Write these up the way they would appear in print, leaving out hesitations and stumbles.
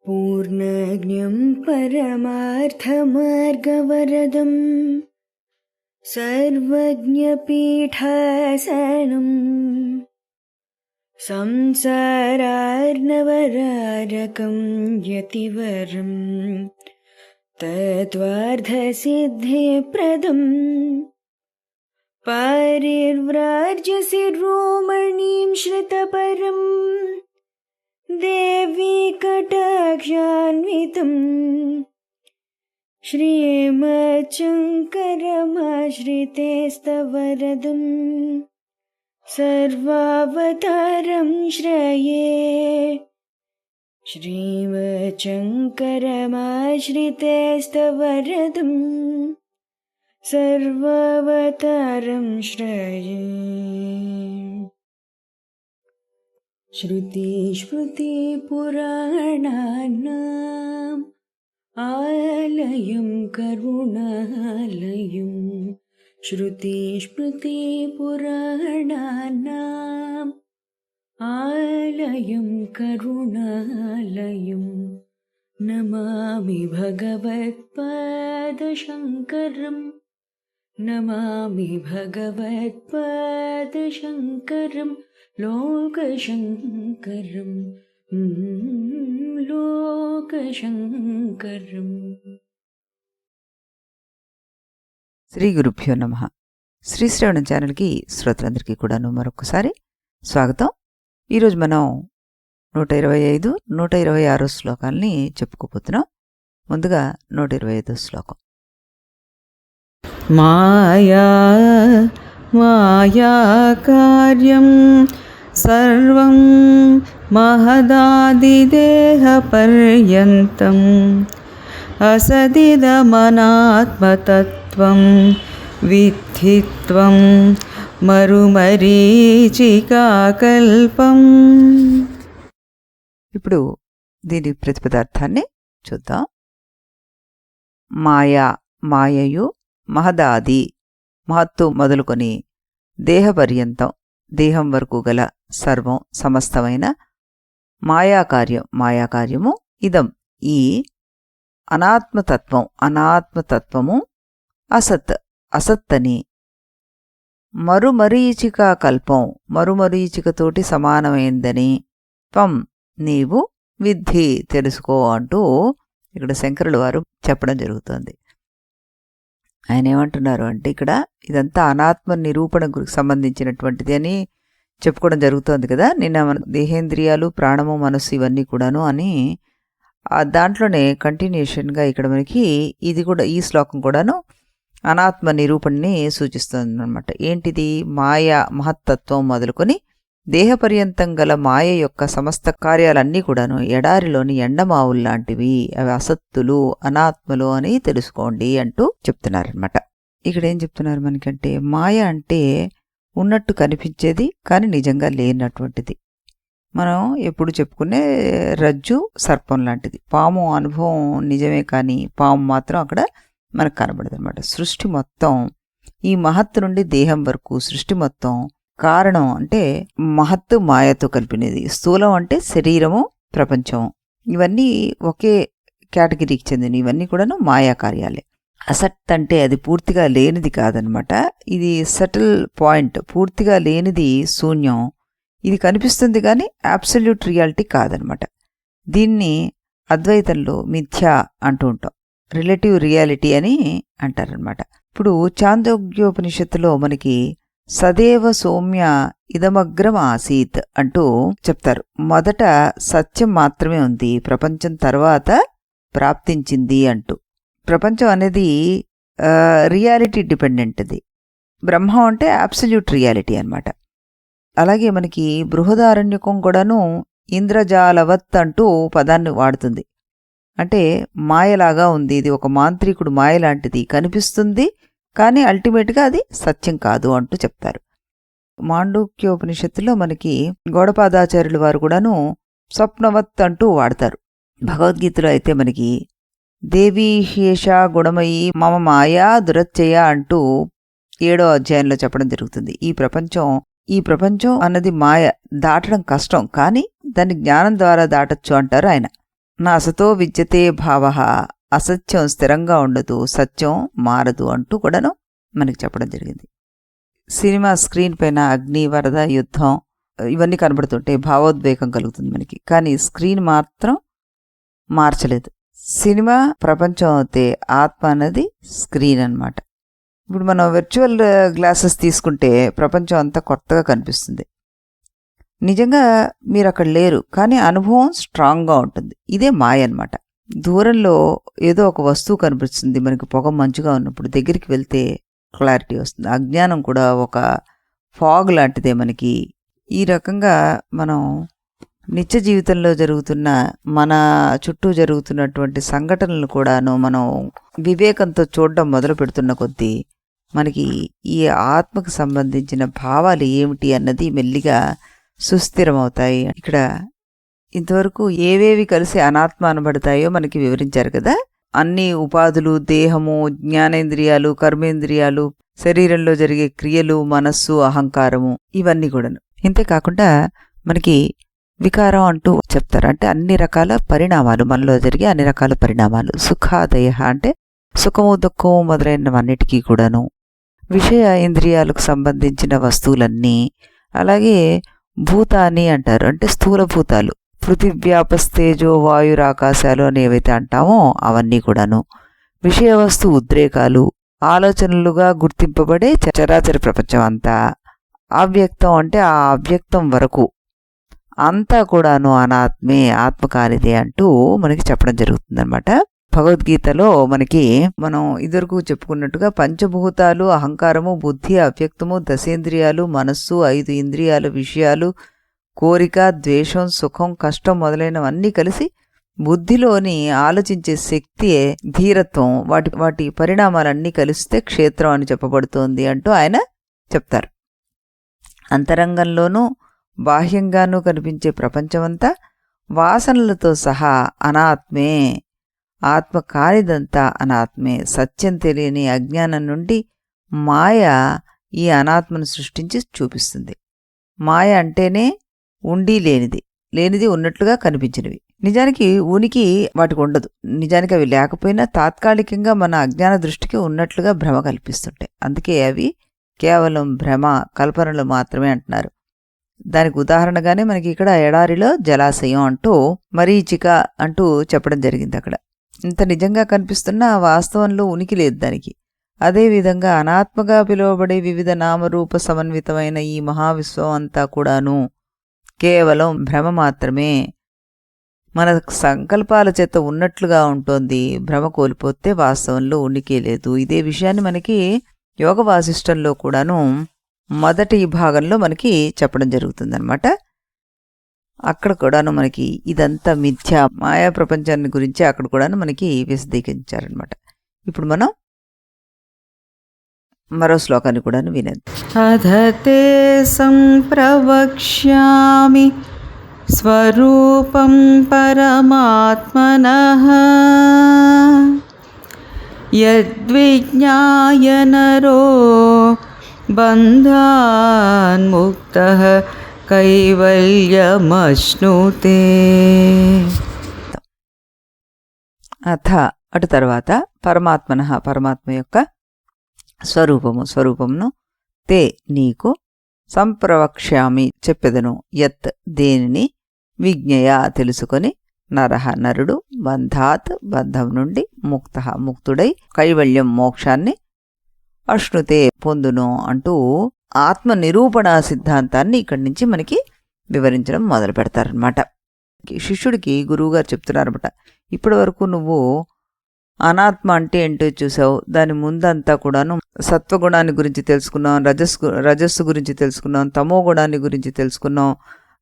पूर्णज्ञं परमार्थमार्गवरदं सर्वज्ञपीठासनं संसारार्णवरारकं यतिवरं तत्त्वार्थसिद्धिप्रदं पारिव्राज्यशिरोमणिं श्रितपरम् देवी कटाक्षान्वितं श्रीमच्छङ्करमाश्रितेस्तवरदं सर्वावतारं श्रये श्रीमच्छङ्करमाश्रितेस्तवरदं सर्वावतारं श्रये। श्रुतिस्मृतिपुराणानाम् आलयं करुणालयं श्रुतिस्मृतिपुराणानाम् आलयं करुणालयं नमामि भगवत्पादशङ्करं नमामि भगवत्पादशङ्करं लोकशङ्करं लोकशङ्करं। శ్రీ గురుభ్యో నమః. శ్రీ శ్రవణం ఛానల్కి శ్రోతలందరికీ కూడాను మరొకసారి స్వాగతం. ఈరోజు మనం 125, 126 శ్లోకాలని చెప్పుకోబోతున్నాం. ముందుగా 125 శ్లోకం. మాయా మాయా కార్యం సర్వం మహదాదిదేహపర్యంతం అసదిదమనాత్మతత్వం విద్ధి త్వం మరుమరీచికాకల్పం. ఇప్పుడు దీని ప్రతిపదార్థాన్ని చూద్దాం. మాయా మాయయు మహదాది మహత్తు మొదలుకొని దేహపర్యంతం దేహం వరకు గల సర్వం సమస్తమైన మాయాకార్యము ఇదం ఈ అనాత్మతత్వము అసత్ అసత్తని మరుమరీచికా కల్పం మరుమరీచికతోటి సమానమైందని త్వం నీవు విద్ధి తెలుసుకో అంటూ ఇక్కడ శంకరుల వారు చెప్పడం జరుగుతోంది. ఆయన ఏమంటున్నారు అంటే ఇక్కడ ఇదంతా అనాత్మ నిరూపణకు సంబంధించినటువంటిది అని చెప్పుకోవడం జరుగుతోంది కదా. నిన్న మన దేహేంద్రియాలు ప్రాణము మనస్సు ఇవన్నీ కూడాను అని దాంట్లోనే కంటిన్యూషన్గా ఇక్కడ మనకి ఇది కూడా ఈ శ్లోకం కూడాను అనాత్మ నిరూపణని సూచిస్తుంది అనమాట. ఏంటిది? మాయా మహత్తత్వం మొదలుకొని దేహపర్యంతం గల మాయ యొక్క సమస్త కార్యాలన్నీ కూడాను ఎడారిలోని ఎండమావుల్లాంటివి, అవి అసత్తులు అనాత్మలు అని తెలుసుకోండి అంటూ చెప్తున్నారనమాట. ఇక్కడ ఏం చెప్తున్నారు మనకంటే, మాయ అంటే ఉన్నట్టు కనిపించేది కానీ నిజంగా లేనటువంటిది. మనం ఎప్పుడు చెప్పుకునే రజ్జు సర్పం లాంటిది. పాము అనుభవం నిజమే కానీ పాము మాత్రం అక్కడ మనకు కనబడదు అనమాట. సృష్టి మొత్తం ఈ మహత్తు నుండి దేహం వరకు సృష్టి మొత్తం కారణం అంటే మహత్తు మాయతో కలిపినది. స్థూలం అంటే శరీరము ప్రపంచం ఇవన్నీ ఒకే కేటగిరీకి చెందిన ఇవన్నీ కూడాను మాయా కార్యాలే. అసత్ అంటే అది పూర్తిగా లేనిది కాదనమాట. ఇది సటిల్ పాయింట్. పూర్తిగా లేనిది శూన్యం. ఇది కనిపిస్తుంది కానీ అబ్సల్యూట్ రియాలిటీ కాదనమాట. దీన్ని అద్వైతంలో మిథ్యా అంటూ ఉంటాం. రిలేటివ్ రియాలిటీ అని అంటారనమాట. ఇప్పుడు చాందోగ్యోపనిషత్తులో మనకి సదేవ సౌమ్య ఇదమగ్రం ఆసీత్ అంటూ చెప్తారు. మొదట సత్యం మాత్రమే ఉంది, ప్రపంచం తర్వాత ప్రాప్తించింది అంటూ. ప్రపంచం అనేది రియాలిటీ డిపెండెంట్ది. బ్రహ్మం అంటే అబ్సల్యూట్ రియాలిటీ అనమాట. అలాగే మనకి బృహదారణ్యకం కూడాను ఇంద్రజాలవత్ అంటూ పదాన్ని వాడుతుంది. అంటే మాయలాగా ఉంది, ఇది ఒక మాంత్రికుడు మాయ లాంటిది, కనిపిస్తుంది కానీ అల్టిమేట్గా అది సత్యం కాదు అంటూ చెప్తారు. మాండూక్యోపనిషత్తులో మనకి గౌడపాదాచార్యుల వారు కూడాను స్వప్నవత్ అంటూ వాడతారు. భగవద్గీతలో అయితే మనకి దేవీ హేష గుణమయీ మమ మాయా దురచ్చయ అంటూ 7వ అధ్యాయంలో చెప్పడం జరుగుతుంది. ఈ ప్రపంచం అన్నది మాయ, దాటడం కష్టం కానీ దాన్ని జ్ఞానం ద్వారా దాటచ్చు అంటారు ఆయన. నా అసతో విద్యతే భావ, అసత్యం స్థిరంగా ఉండదు, సత్యం మారదు అంటూ కూడాను మనకి చెప్పడం జరిగింది. సినిమా స్క్రీన్ పైన అగ్ని, వరద, యుద్ధం ఇవన్నీ కనబడుతుంటే భావోద్వేగం కలుగుతుంది మనకి. కానీ స్క్రీన్ మాత్రం మార్చలేదు. సినిమా ప్రపంచం అయితే ఆత్మ అన్నది స్క్రీన్ అన్నమాట. ఇప్పుడు మనం వర్చువల్ గ్లాసెస్ తీసుకుంటే ప్రపంచం అంతా కొత్తగా కనిపిస్తుంది. నిజంగా మీరు అక్కడ లేరు, కానీ అనుభవం స్ట్రాంగ్గా ఉంటుంది. ఇదే మాయ అన్నమాట. దూరంలో ఏదో ఒక వస్తువు కనిపిస్తుంది మనకి, పొగ మంచుగా ఉన్నప్పుడు దగ్గరికి వెళ్తే క్లారిటీ వస్తుంది. అజ్ఞానం కూడా ఒక ఫాగ్ లాంటిదే మనకి. ఈ రకంగా మనం నిత్య జీవితంలో జరుగుతున్న, మన చుట్టూ జరుగుతున్నటువంటి సంఘటనలు కూడాను మనం వివేకంతో చూడడం మొదలు పెడుతున్న కొద్దీ మనకి ఈ ఆత్మకు సంబంధించిన భావాలు ఏమిటి అన్నది మెల్లిగా సుస్థిరమవుతాయి. ఇక్కడ ఇంతవరకు ఏవేవి కలిసి అనాత్మ అనబడతాయో మనకి వివరించారు కదా. అన్ని ఉపాధులు, దేహము, జ్ఞానేంద్రియాలు, కర్మేంద్రియాలు, శరీరంలో జరిగే క్రియలు, మనస్సు, అహంకారము, ఇవన్నీ కూడాను. ఇంతేకాకుండా మనకి వికారం అంటూ చెప్తారు. అంటే అన్ని రకాల పరిణామాలు, మనలో జరిగే అన్ని రకాల పరిణామాలు. సుఖాదయ అంటే సుఖము, దుఃఖము మొదలైనవన్నిటికీ కూడాను. విషయ ఇంద్రియాలకు సంబంధించిన వస్తువులన్నీ, అలాగే భూతాన్ని అంటారు, అంటే స్థూల భూతాలు, పృథివ్యాపస్తేజో వాయురాకాశాలు అని ఏవైతే అంటామో అవన్నీ కూడాను. విషయ వస్తు ఉద్రేకాలు, ఆలోచనలుగా గుర్తింపబడే చరాచర ప్రపంచం అంతా. అవ్యక్తం అంటే ఆ అవ్యక్తం వరకు అంతా కూడాను అనాత్మే, ఆత్మ కానిదే అంటూ మనకి చెప్పడం జరుగుతుందన్నమాట. భగవద్గీతలో మనకి మనం ఇదివరకు చెప్పుకున్నట్టుగా పంచభూతాలు, అహంకారము, బుద్ధి, అవ్యక్తము, దశేంద్రియాలు, మనస్సు, 5 ఇంద్రియాలు, విషయాలు, కోరిక, ద్వేషం, సుఖం, కష్టం మొదలైనవన్నీ కలిసి బుద్ధిలోని ఆలోచించే శక్తియే ధీరత్వం. వాటి పరిణామాలన్నీ కలిస్తే క్షేత్రం అని చెప్పబడుతోంది అంటూ ఆయన చెప్తారు. అంతరంగంలోనూ బాహ్యంగానూ కనిపించే ప్రపంచమంతా వాసనలతో సహా అనాత్మే. ఆత్మ కానిదంతా అనాత్మే. సత్యం తెలియని అజ్ఞానం నుండి మాయ ఈ అనాత్మను సృష్టించి చూపిస్తుంది. మాయ అంటేనే ఉండి లేనిది, లేనిది ఉన్నట్లుగా కనిపించినవి. నిజానికి ఉనికి వాటికి ఉండదు. నిజానికి అవి లేకపోయినా తాత్కాలికంగా మన అజ్ఞాన దృష్టికి ఉన్నట్లుగా భ్రమ కల్పిస్తుంటాయి. అందుకే అవి కేవలం భ్రమ, కల్పనలు మాత్రమే అంటున్నారు. దానికి ఉదాహరణగానే మనకి ఇక్కడ ఎడారిలో జలాశయం అంటూ మరీచిక అంటూ చెప్పడం జరిగింది. అక్కడ ఇంత నిజంగా కనిపిస్తున్నా వాస్తవంలో ఉనికి లేదు దానికి. అదేవిధంగా అనాత్మగా పిలువబడే వివిధ నామరూప సమన్వితమైన ఈ మహావిశ్వం అంతా కూడాను కేవలం భ్రమ మాత్రమే. మన సంకల్పాల చేత ఉన్నట్లుగా ఉంటుంది. భ్రమ కోల్పోతే వాస్తవంలో ఉనికి లేదు. ఇదే విషయాన్ని మనకి యోగ వాసిష్టంలో కూడాను మొదటి భాగంలో మనకి చెప్పడం జరుగుతుందన్నమాట. అక్కడ కూడాను మనకి ఇదంతా మిథ్య, మాయా ప్రపంచాన్ని గురించి అక్కడ కూడాను మనకి విశదీకరించారనమాట. ఇప్పుడు మనం మరో శ్లోకాన్ని కూడాను వినండి. అధతే సంప్రవక్ష్యామి స్వరూపం పరమాత్మనః యద్విజ్ఞాయ నరో బంధాన్ముక్తః కైవల్యమశ్నుతే. అథ అటు తర్వాత పరమాత్మనః పరమాత్మ యొక్క స్వరూపమును తే నీకు సంప్రవక్ష్యామి చెప్పెదను. యత్ దేనిని విజ్ఞయ తెలుసుకొని నరః నరుడు బంధాత్ బంధం నుండి ముక్తః ముక్తుడై కైవల్యం మోక్షాన్ని అశ్నుతే పొందును అంటూ ఆత్మ నిరూపణ సిద్ధాంతాన్ని ఇక్కడి నుంచి మనకి వివరించడం మొదలు పెడతారనమాట. శిష్యుడికి గురువుగారు చెప్తున్నారన్నమాట, ఇప్పటి వరకు నువ్వు అనాత్మ అంటే ఏంటో చూసావు, దాని ముందంతా కూడాను సత్వగుణాన్ని గురించి తెలుసుకున్నాం, రజస్సు గురించి తెలుసుకున్నాం, తమో గుణాన్ని గురించి తెలుసుకున్నాం,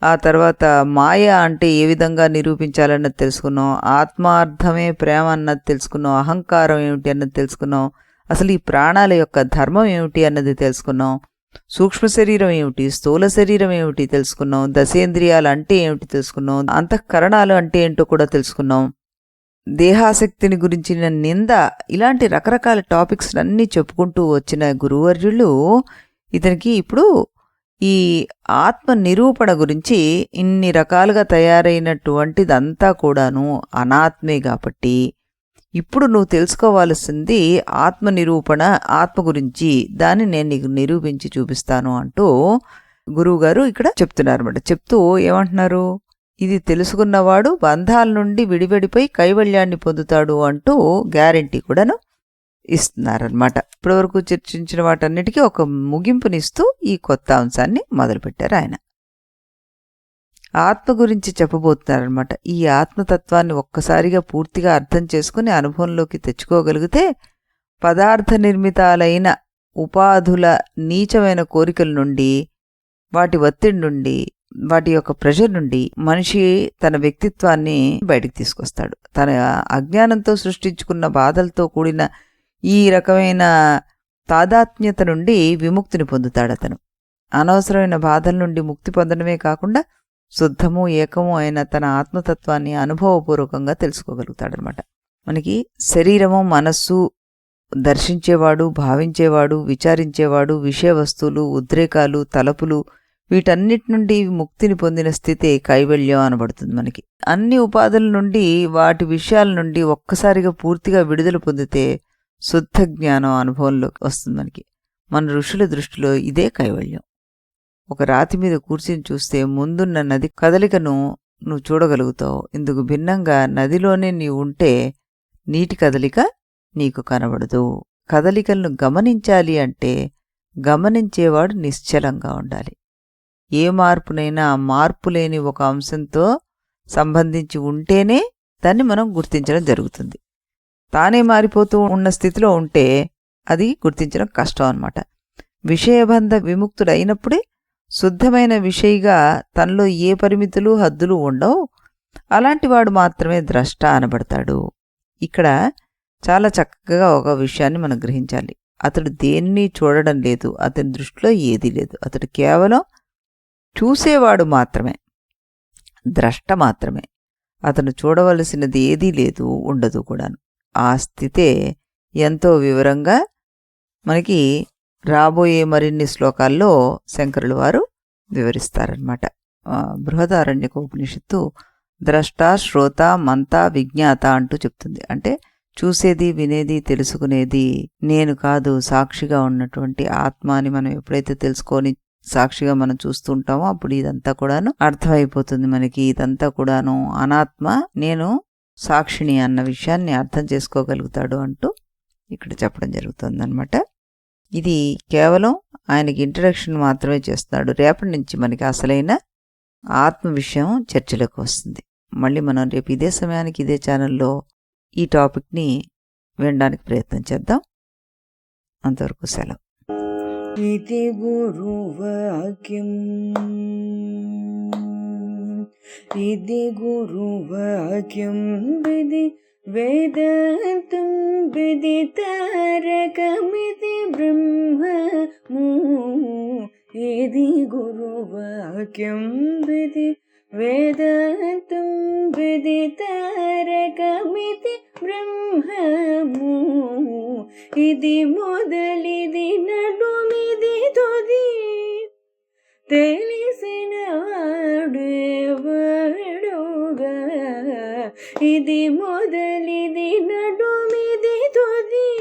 ఆ తర్వాత మాయ అంటే ఏ విధంగా నిరూపించాలన్నది తెలుసుకున్నాం, ఆత్మార్థమే ప్రేమ అన్నది తెలుసుకున్నాం, అహంకారం ఏమిటి అన్నది తెలుసుకున్నాం, అసలు ఈ ప్రాణాల యొక్క ధర్మం ఏమిటి అన్నది తెలుసుకున్నాం, సూక్ష్మ శరీరం ఏమిటి, స్థూల శరీరం ఏమిటి తెలుసుకున్నాం, దశేంద్రియాలు అంటే ఏమిటి తెలుసుకున్నాం, అంతఃకరణాలు అంటే ఏంటో కూడా తెలుసుకున్నాం, దేహాసక్తిని గురించిన నింద, ఇలాంటి రకరకాల టాపిక్స్ అన్నీ చెప్పుకుంటూ వచ్చిన గురువర్యులు ఇతనికి ఇప్పుడు ఈ ఆత్మ నిరూపణ గురించి ఇన్ని రకాలుగా తయారైనటువంటిదంతా కూడాను అనాత్మే కాబట్టి ఇప్పుడు నువ్వు తెలుసుకోవాల్సింది ఆత్మ నిరూపణ, ఆత్మ గురించి, దాన్ని నేను నీకు నిరూపించి చూపిస్తాను అంటూ గురువుగారు ఇక్కడ చెప్తున్నారన్నమాట. చెప్తూ ఏమంటున్నారు, ఇది తెలుసుకున్నవాడు బంధాల నుండి విడివడిపోయి కైవల్యాన్ని పొందుతాడు అంటూ గ్యారెంటీ కూడాను ఇస్తున్నారనమాట. ఇప్పటివరకు చర్చించిన వాటన్నిటికీ ఒక ముగింపునిస్తూ ఈ కొత్త అంశాన్ని మొదలుపెట్టారు ఆయన. ఆత్మ గురించి చెప్పబోతున్నారనమాట. ఈ ఆత్మతత్వాన్ని ఒక్కసారిగా పూర్తిగా అర్థం చేసుకుని అనుభవంలోకి తెచ్చుకోగలిగితే పదార్థ నిర్మితాలైన ఉపాధుల నీచమైన కోరికల నుండి, వాటి ఒత్తిడి నుండి, వాటి యొక్క ప్రెషర్ నుండి మనిషి తన వ్యక్తిత్వాన్ని బయటికి తీసుకొస్తాడు. తన అజ్ఞానంతో సృష్టించుకున్న బాధలతో కూడిన ఈ రకమైన తాదాత్మ్యత నుండి విముక్తిని పొందుతాడు అతను. అనవసరమైన బాధల నుండి ముక్తి పొందడమే కాకుండా శుద్ధము ఏకము అయిన తన ఆత్మతత్వాన్ని అనుభవపూర్వకంగా తెలుసుకోగలుగుతాడనమాట. మనకి శరీరము, మనస్సు దర్శించేవాడు, భావించేవాడు, విచారించేవాడు, విషయ వస్తువులు, ఉద్రేకాలు, తలపులు, వీటన్నిటి నుండి ముక్తిని పొందిన స్థితే కైవల్యం అనబడుతుంది. మనకి అన్ని ఉపాధుల నుండి, వాటి విషయాల నుండి ఒక్కసారిగా పూర్తిగా విడుదల పొందితే శుద్ధ జ్ఞానం అనుభవంలోకి వస్తుంది మనకి. మన ఋషుల దృష్టిలో ఇదే కైవల్యం. ఒక రాతి మీద కూర్చుని చూస్తే ముందున్న నది కదలికను నువ్వు చూడగలుగుతావు. ఇందుకు భిన్నంగా నదిలోనే నీవు ఉంటే నీటి కదలిక నీకు కనబడదు. కదలికలను గమనించాలి అంటే గమనించేవాడు నిశ్చలంగా ఉండాలి. ఏ మార్పునైనా మార్పు లేని ఒక అంశంతో సంబంధించి ఉంటేనే దాన్ని మనం గుర్తించడం జరుగుతుంది. తానే మారిపోతూ ఉన్న స్థితిలో ఉంటే అది గుర్తించడం కష్టం అన్నమాట. విషయబంధ విముక్తుడైనప్పుడే శుద్ధమైన విషయిగా తనలో ఏ పరిమితులు, హద్దులు ఉండవు. అలాంటివాడు మాత్రమే ద్రష్ట అనబడతాడు. ఇక్కడ చాలా చక్కగా ఒక విషయాన్ని మనం గ్రహించాలి. అతడు దేన్ని చూడడం లేదు, అతని దృష్టిలో ఏదీ లేదు. అతడు కేవలం చూసేవాడు మాత్రమే, ద్రష్ట మాత్రమే. అతను చూడవలసినది ఏదీ లేదు, ఉండదు కూడాను. ఆ స్థితే ఎంతో వివరంగా మనకి రాబోయే మరిన్ని శ్లోకాల్లో శంకరులు వారు వివరిస్తారనమాట. బృహదారణ్యక ఉపనిషత్తు ద్రష్ట, శ్రోత, మంత, విజ్ఞాత అంటూ చెప్తుంది. అంటే చూసేది, వినేది, తెలుసుకునేది నేను కాదు, సాక్షిగా ఉన్నటువంటి ఆత్మ అని మనం ఎప్పుడైతే తెలుసుకొని సాక్షిగా మనం చూస్తూ ఉంటామో అప్పుడు ఇదంతా కూడాను అర్థమైపోతుంది మనకి. ఇదంతా కూడాను అనాత్మ, నేను సాక్షిని అన్న విషయాన్ని అర్థం చేసుకోగలుగుతాడు అంటూ ఇక్కడ చెప్పడం జరుగుతుంది అనమాట. ఇది కేవలం ఆయనకి ఇంట్రడక్షన్ మాత్రమే చేస్తున్నాడు. రేపటి నుంచి మనకి అసలైన ఆత్మ విషయం చర్చలోకి వస్తుంది. మళ్ళీ మనం రేపు ఇదే సమయానికి ఇదే ఛానల్లో ఈ టాపిక్ని వినడానికి ప్రయత్నం చేద్దాం. అంతవరకు సెలవు. इति गुरुवाक्यम् इति गुरुवाक्यं विधि वेदान्तं विदितारकमिति ब्रह्ममु इति गुरुवाक्यं विधि वेदान्तं विदितारकमिति ब्रह्ममु इति मोदलिदि नडुमिदि तुदि తెలిసిన వాడెవడుగా ఇది మొదలిది నడుమిది తుది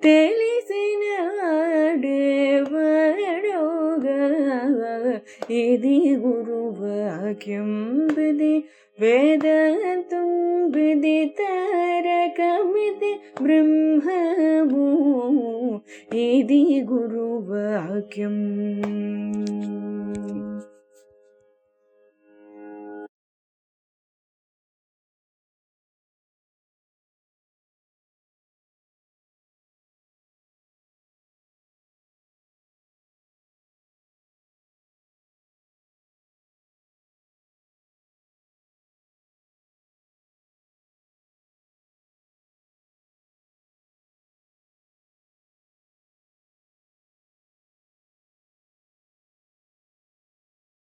తెలిసిన వాడెవడుగా ఇది గురువాక్యం విధి వేదాంతం విదితారకమితి బ్రహ్మము ఇది గురువాక్యం.